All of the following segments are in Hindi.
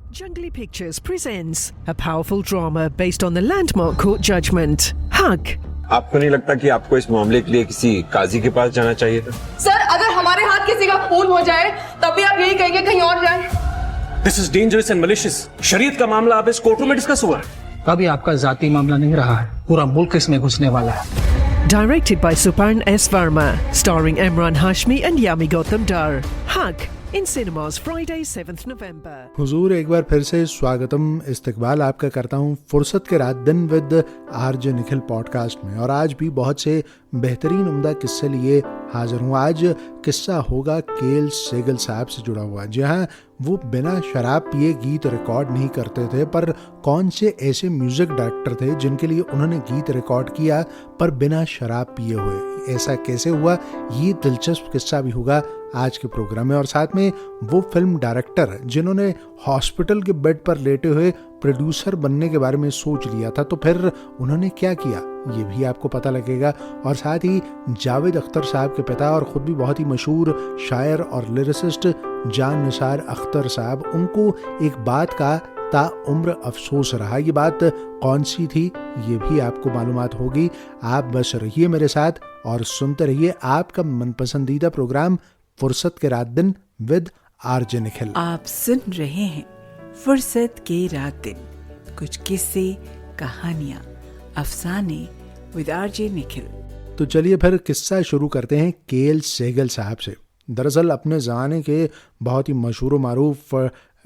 Jungly Pictures presents a powerful drama based on the landmark court judgment, Haq. आपको नहीं लगता कि आपको इस मामले के लिए किसी काजी के पास जाना चाहिए था? सर, अगर हमारे हाथ किसी का खून हो जाए तब भी आप यही कहेंगे कहीं और जाएं। This is dangerous and malicious. शरीयत का मामला आप इस कोर्ट में डिस्कस हुआ है। कभी आपका जाती मामला नहीं रहा है, पूरा मुल्क इसमें घुसने वाला है। Directed by Suparn S. Verma, starring Imran Hashmi and Yami Gautam Dar, Haq. In cinemas Friday 7th November. हुजूर एक बार फिर से स्वागतम इस्तकबाल आपका करता हूँ फुर्सत के रात दिन विद आरजे निखिल पॉडकास्ट में। और आज भी बहुत से बेहतरीन उम्दा किस्से लिए हाजिर हूँ। आज किस्सा होगा केएल सेगल साहब से जुड़ा हुआ। जी हाँ, वो बिना शराब पिए गीत रिकॉर्ड नहीं करते थे, पर कौन से ऐसे म्यूजिक डायरेक्टर थे जिनके लिए उन्होंने गीत रिकॉर्ड किया पर बिना शराब पिए हुए। ऐसा कैसे हुआ, ये दिलचस्प किस्सा भी होगा आज के प्रोग्राम में। और साथ में वो फिल्म डायरेक्टर जिन्होंने हॉस्पिटल के बेड पर लेटे हुए प्रोड्यूसर बनने के बारे में सोच लिया था, तो फिर उन्होंने क्या किया ये भी आपको पता लगेगा। और साथ ही जावेद अख्तर साहब के पिता और ख़ुद भी बहुत ही मशहूर शायर और लिरिसिस्ट जान निसार अख्तर साहब, उनको एक बात का ताउम्र अफसोस रहा। ये बात कौन सी थी ये भी आपको मालूमात होगी। आप बस रहिए मेरे साथ और सुनते रहिए आपका मनपसंदीदा प्रोग्राम फुर्सत के रात दिन विद आरजे निखिल। आप सुन रहे हैं फुर्सत के रात दिन, कुछ किस्से, कहानियां, अफसाने विद आरजे निखिल। तो चलिए फिर किस्सा शुरू करते हैं केएल सेगल साहब से। दरअसल अपने ज़माने के बहुत ही मशहूर व मारूफ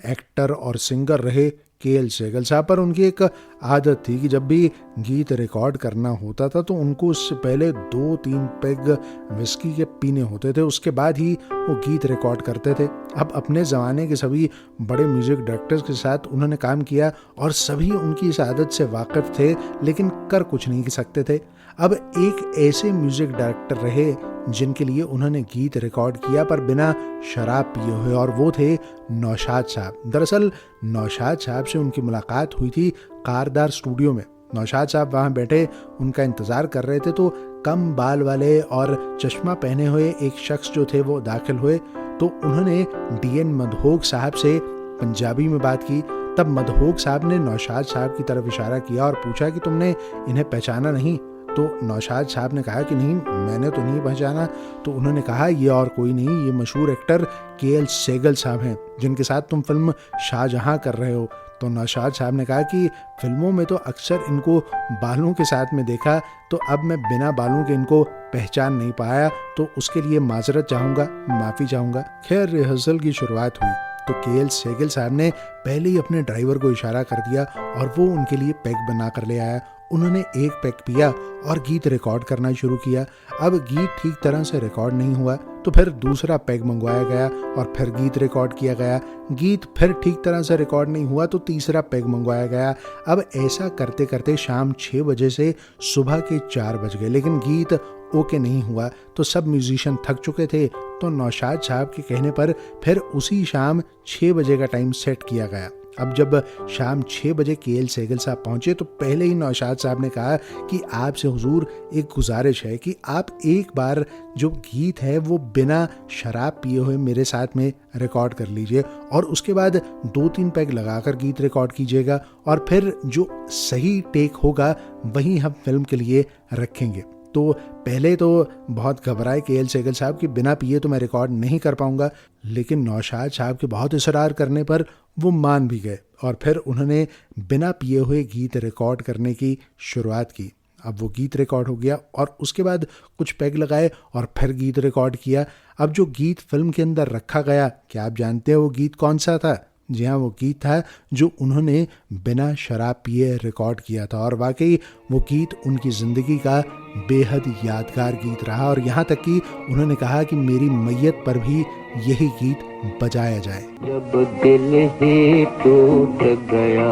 एक्टर और सिंगर रहे केएल सेगल साहब, पर उनकी एक आदत थी कि जब भी गीत रिकॉर्ड करना होता था तो उनको उससे पहले 2-3 पेग विस्की के पीने होते थे, उसके बाद ही वो गीत रिकॉर्ड करते थे। अब अपने ज़माने के सभी बड़े म्यूज़िक डायरेक्टर्स के साथ उन्होंने काम किया और सभी उनकी इस आदत से वाकिफ़ थे, लेकिन कर कुछ नहीं सकते थे। अब एक ऐसे म्यूज़िक डायरेक्टर रहे जिनके लिए उन्होंने गीत रिकॉर्ड किया पर बिना शराब पिए हुए, और वो थे नौशाद साहब। दरअसल नौशाद साहब से उनकी मुलाकात हुई थी कारदार स्टूडियो में। नौशाद साहब वहाँ बैठे उनका इंतज़ार कर रहे थे, तो कम बाल वाले और चश्मा पहने हुए एक शख्स जो थे वो दाखिल हुए। तो उन्होंने डीएन मधोक साहब से पंजाबी में बात की। तब मधोक साहब ने नौशाद साहब की तरफ इशारा किया और पूछा कि तुमने इन्हें पहचाना नहीं? तो नौशाद साहब ने कहा कि नहीं, मैंने तो नहीं पहचाना। तो उन्होंने कहा ये और कोई नहीं, ये मशहूर एक्टर केएल सेगल साहब हैं जिनके साथ तुम फिल्म शाहजहां कर रहे हो। तो नौशाद साहब ने कहा कि फिल्मों में तो अक्सर इनको बालों के साथ में देखा, तो अब मैं बिना बालों के इनको पहचान नहीं पाया, तो उसके लिए माजरत चाहूँगा, माफ़ी चाहूँगा। खैर रिहर्सल की शुरुआत हुई तो केएल सेगल साहब ने पहले ही अपने ड्राइवर को इशारा कर दिया और वो उनके लिए पैक बना कर ले आया। उन्होंने एक पैक पिया और गीत रिकॉर्ड करना शुरू किया। अब गीत ठीक तरह से रिकॉर्ड नहीं हुआ तो फिर दूसरा पैक मंगवाया गया और फिर गीत रिकॉर्ड किया गया। गीत फिर ठीक तरह से रिकॉर्ड नहीं हुआ तो तीसरा पैक मंगवाया गया। अब ऐसा करते करते शाम 6 बजे से सुबह के 4 बज गए, लेकिन गीत ओके नहीं हुआ। तो सब म्यूजिशियन थक चुके थे, तो नौशाद साहब के कहने पर फिर उसी शाम 6 बजे का टाइम सेट किया गया। अब जब शाम 6 बजे केएल सेगल साहब पहुंचे तो पहले ही नौशाद साहब ने कहा कि आपसे हुजूर एक गुजारिश है कि आप एक बार जो गीत है वो बिना शराब पिए हुए मेरे साथ में रिकॉर्ड कर लीजिए और उसके बाद 2-3 पैग लगाकर गीत रिकॉर्ड कीजिएगा और फिर जो सही टेक होगा वही हम फिल्म के लिए रखेंगे। तो पहले तो बहुत घबराए केएल सेगल साहब कि बिना पिए तो मैं रिकॉर्ड नहीं कर पाऊंगा, लेकिन नौशाद साहब के बहुत इसरार करने पर वो मान भी गए और फिर उन्होंने बिना पिए हुए गीत रिकॉर्ड करने की शुरुआत की। अब वो गीत रिकॉर्ड हो गया और उसके बाद कुछ पैग लगाए और फिर गीत रिकॉर्ड किया। अब जो गीत फिल्म के अंदर रखा गया, क्या आप जानते हैं वो गीत कौन सा था? जी हाँ, वो गीत था जो उन्होंने बिना शराब पिए रिकॉर्ड किया था और वाकई वो गीत उनकी ज़िंदगी का बेहद यादगार गीत रहा। और यहाँ तक कि उन्होंने कहा कि मेरी मैयत पर भी यही गीत बजाया जाए। जब दिल ही टूट गया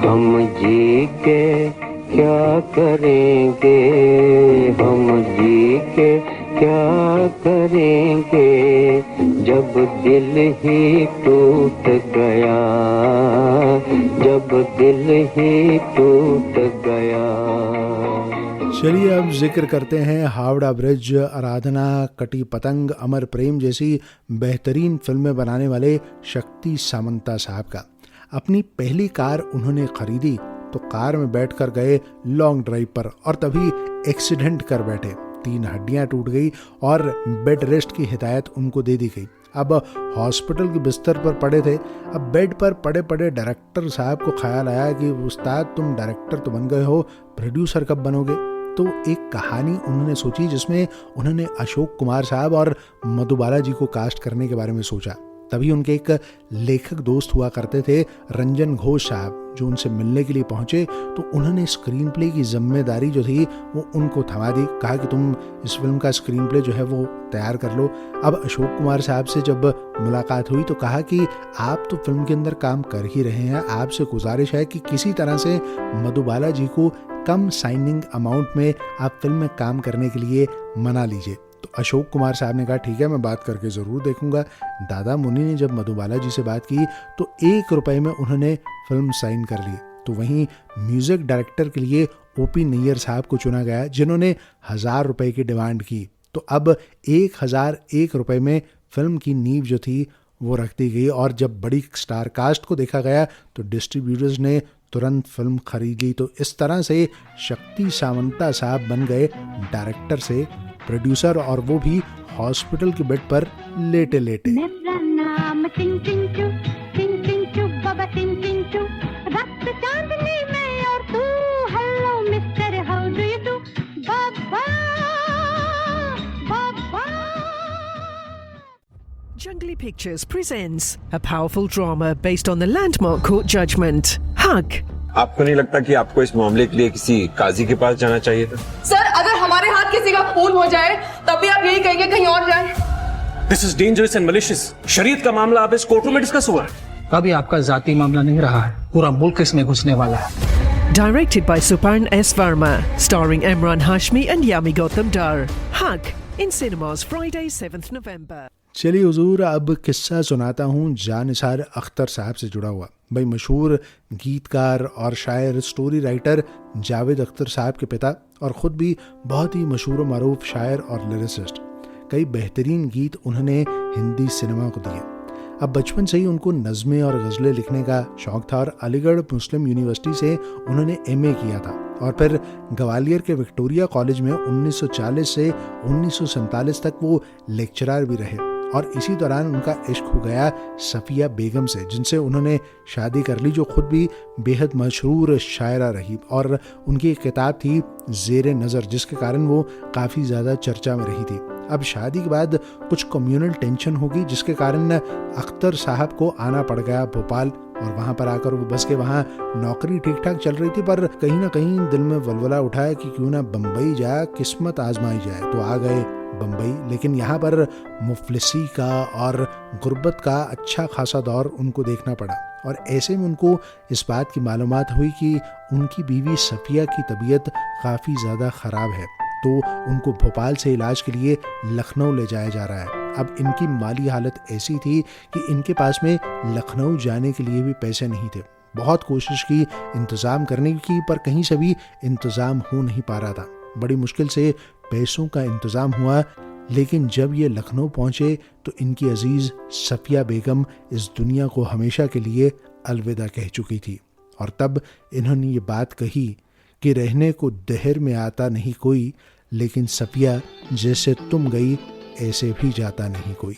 हम जी के क्या करेंगे, हम जी के क्या करेंगे, जब दिल ही टूट गया, जब दिल ही टूट गया। चलिए अब जिक्र करते हैं हावड़ा ब्रिज, आराधना, कटी पतंग, अमर प्रेम जैसी बेहतरीन फिल्में बनाने वाले शक्ति सामंता साहब का। अपनी पहली कार उन्होंने खरीदी तो कार में बैठकर गए लॉन्ग ड्राइव पर और तभी एक्सीडेंट कर बैठे। 3 हड्डियां टूट गई और बेड रेस्ट की हिदायत उनको दे दी गई। अब हॉस्पिटल के बिस्तर पर पड़े थे। अब बेड पर पड़े पड़े डायरेक्टर साहब को ख्याल आया कि उस्ताद तुम डायरेक्टर तो बन गए हो, प्रोड्यूसर कब बनोगे? तो एक कहानी उन्होंने सोची जिसमें उन्होंने अशोक कुमार साहब और मधुबाला जी को कास्ट करने के बारे में सोचा। तभी उनके एक लेखक दोस्त हुआ करते थे रंजन घोष साहब, जो उनसे मिलने के लिए पहुंचे तो उन्होंने स्क्रीन प्ले की जिम्मेदारी जो थी वो उनको थमा दी। कहा कि तुम इस फिल्म का स्क्रीन प्ले जो है वो तैयार कर लो। अब अशोक कुमार साहब से जब मुलाकात हुई तो कहा कि आप तो फिल्म के अंदर काम कर ही रहे हैं, आपसे गुजारिश है कि किसी तरह से मधुबाला जी को कम साइनिंग अमाउंट में आप फिल्म में काम करने के लिए मना लीजिए। तो अशोक कुमार साहब ने कहा ठीक है, मैं बात करके ज़रूर देखूंगा। दादा मुनि ने जब मधुबाला जी से बात की तो 1 रुपए में उन्होंने फिल्म साइन कर ली। तो वहीं म्यूजिक डायरेक्टर के लिए ओपी नैयर साहब को चुना गया, जिन्होंने 1000 रुपए की डिमांड की। तो अब 1001 रुपए में फिल्म की नींव जो थी वो रख दी गई। और जब बड़ी स्टार कास्ट को देखा गया तो डिस्ट्रीब्यूटर्स ने तुरंत फिल्म खरीद ली। तो इस तरह से शक्ति सामंता साहब बन गए डायरेक्टर से प्रोड्यूसर, और वो भी हॉस्पिटल के बेड पर लेटे लेटे। Jungly Pictures presents a powerful drama based on the landmark court judgment, Haq. आपको नहीं लगता कि आपको इस मामले के लिए किसी काजी के पास जाना चाहिए था? सर, अगर हमारे हाथ किसी का खून हो जाए तब भी आप यही कहेंगे कहीं और जाए। This is dangerous and malicious. शरीयत का मामला अब इस कोर्ट में डिस्कस हुआ है। अभी आपका जाती मामला नहीं रहा है, पूरा मुल्क इसमें घुसने वाला है। Directed by Suparn S. Verma, starring Emran Hashmi and Yami Gautam Dar. Haq in cinemas Friday 7th November. चलिए हुजूर, अब किस्सा सुनाता हूँ जानिसार अख्तर साहब से जुड़ा हुआ। भाई मशहूर गीतकार और शायर, स्टोरी राइटर जावेद अख्तर साहब के पिता और ख़ुद भी बहुत ही मशहूर मरूफ शायर और लिरिसिस्ट। कई बेहतरीन गीत उन्होंने हिंदी सिनेमा को दिए। अब बचपन से ही उनको नज़में और गज़लें लिखने का शौक़ था और अलीगढ़ मुस्लिम यूनिवर्सिटी से उन्होंने MA किया था और फिर ग्वालियर के विक्टोरिया कॉलेज में 1940 से 1947 तक वो लेक्चरर भी रहे। और इसी दौरान उनका इश्क हो गया सफ़िया बेगम से, जिनसे उन्होंने शादी कर ली, जो खुद भी बेहद मशहूर शायरा रही। और उनकी एक किताब थी ज़ेरे नज़र, जिसके कारण वो काफ़ी ज़्यादा चर्चा में रही थी। अब शादी के बाद कुछ कम्युनल टेंशन होगी, जिसके कारण अख्तर साहब को आना पड़ गया भोपाल। और वहाँ पर आकर वो बस के वहाँ नौकरी ठीक ठाक चल रही थी, पर कहीं ना कहीं दिल में वलवला उठाया कि क्यों ना बम्बई जाए, किस्मत आजमाई जाए। तो आ गए बम्बई, लेकिन यहाँ पर मुफलिसी का और गुर्बत का अच्छा खासा दौर उनको देखना पड़ा। और ऐसे में उनको इस बात की मालूमात हुई कि उनकी बीवी सफ़िया की तबीयत काफ़ी ज़्यादा ख़राब है, तो उनको भोपाल से इलाज के लिए लखनऊ ले जाया जा रहा है। अब इनकी माली हालत ऐसी थी कि इनके पास में लखनऊ जाने के लिए भी पैसे नहीं थे। बहुत कोशिश की इंतज़ाम करने की, पर कहीं से भी इंतज़ाम हो नहीं पा रहा था। बड़ी मुश्किल से पैसों का इंतज़ाम हुआ, लेकिन जब ये लखनऊ पहुँचे तो इनकी अजीज़ सफ़िया बेगम इस दुनिया को हमेशा के लिए अलविदा कह चुकी थी। और तब इन्होंने ये बात कही कि रहने को दहर में आता नहीं कोई, लेकिन सफ़िया जैसे तुम गई ऐसे भी जाता नहीं कोई।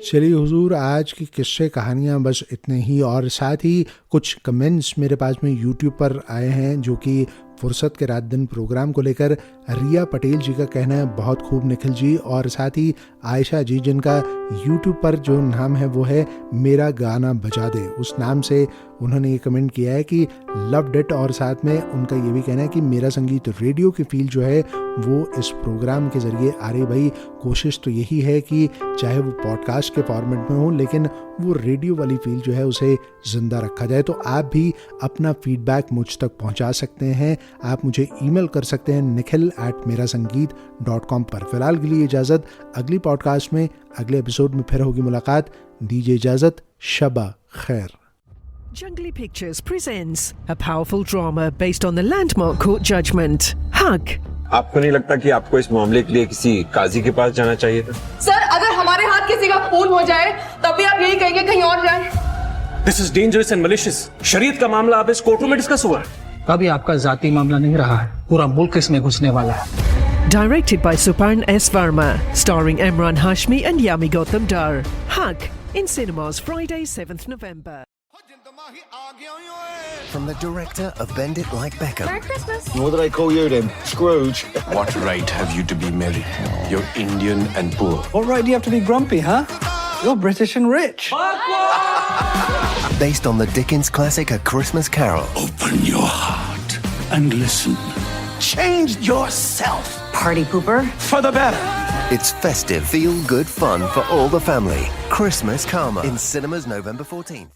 चलिए हुजूर, आज की किस्से कहानियाँ बस इतने ही, और साथ ही कुछ कमेंट्स मेरे पास में YouTube पर आए हैं जो कि फुर्सत के रात दिन प्रोग्राम को लेकर रिया पटेल जी का कहना है बहुत खूब निखिल जी, और साथ ही आयशा जी जिनका यूट्यूब पर जो नाम है वो है मेरा गाना बजा दे, उस नाम से उन्होंने ये कमेंट किया है कि लव्ड इट, और साथ में उनका ये भी कहना है कि मेरा संगीत रेडियो की फील जो है वो इस प्रोग्राम के ज़रिए आ रही। भाई कोशिश तो यही है कि चाहे वो पॉडकास्ट के फॉर्मेट में हो लेकिन वो रेडियो वाली फील जो है उसे ज़िंदा रखा जाए। तो आप भी अपना फीडबैक मुझ तक पहुंचा सकते हैं, आप मुझे ईमेल कर सकते हैं nikhil@merasangeet.com पर। फिलहाल के लिए इजाज़त, अगली पॉडकास्ट में अगले एपिसोड में फिर होगी मुलाकात। दीजिए इजाज़त, शबा खैर। Jungly Pictures presents a powerful drama based on the landmark court judgment, Hug. आपको नहीं लगता कि आपको इस मामले के लिए किसी काजी के पास जाना चाहिए था? सर अगर हमारे हाथ किसी का खून हो जाए तब भी आप यही कहेंगे कहीं और जाए। This is dangerous and malicious. शरीयत का मामला आप इस कोर्टरूम में डिस्कस हुआ है। अभी आपका जाती मामला नहीं रहा है, पूरा मुल्क इसमें घुसने वाला है। Directed by Suparn S. Varma, starring Emran Hashmi and Yami Gautam Dar. Hug in cinemas Friday 7th November. From the director of Bend It Like Beckham. Merry Christmas. What do they call you then? Scrooge. What right have you to be merry? You're Indian and poor. What right do you have to be grumpy, huh? You're British and rich. Based on the Dickens classic A Christmas Carol. Open your heart and listen. Change yourself. Party pooper. For the better. It's festive, feel-good fun for all the family. Christmas Karma in cinemas November 14th.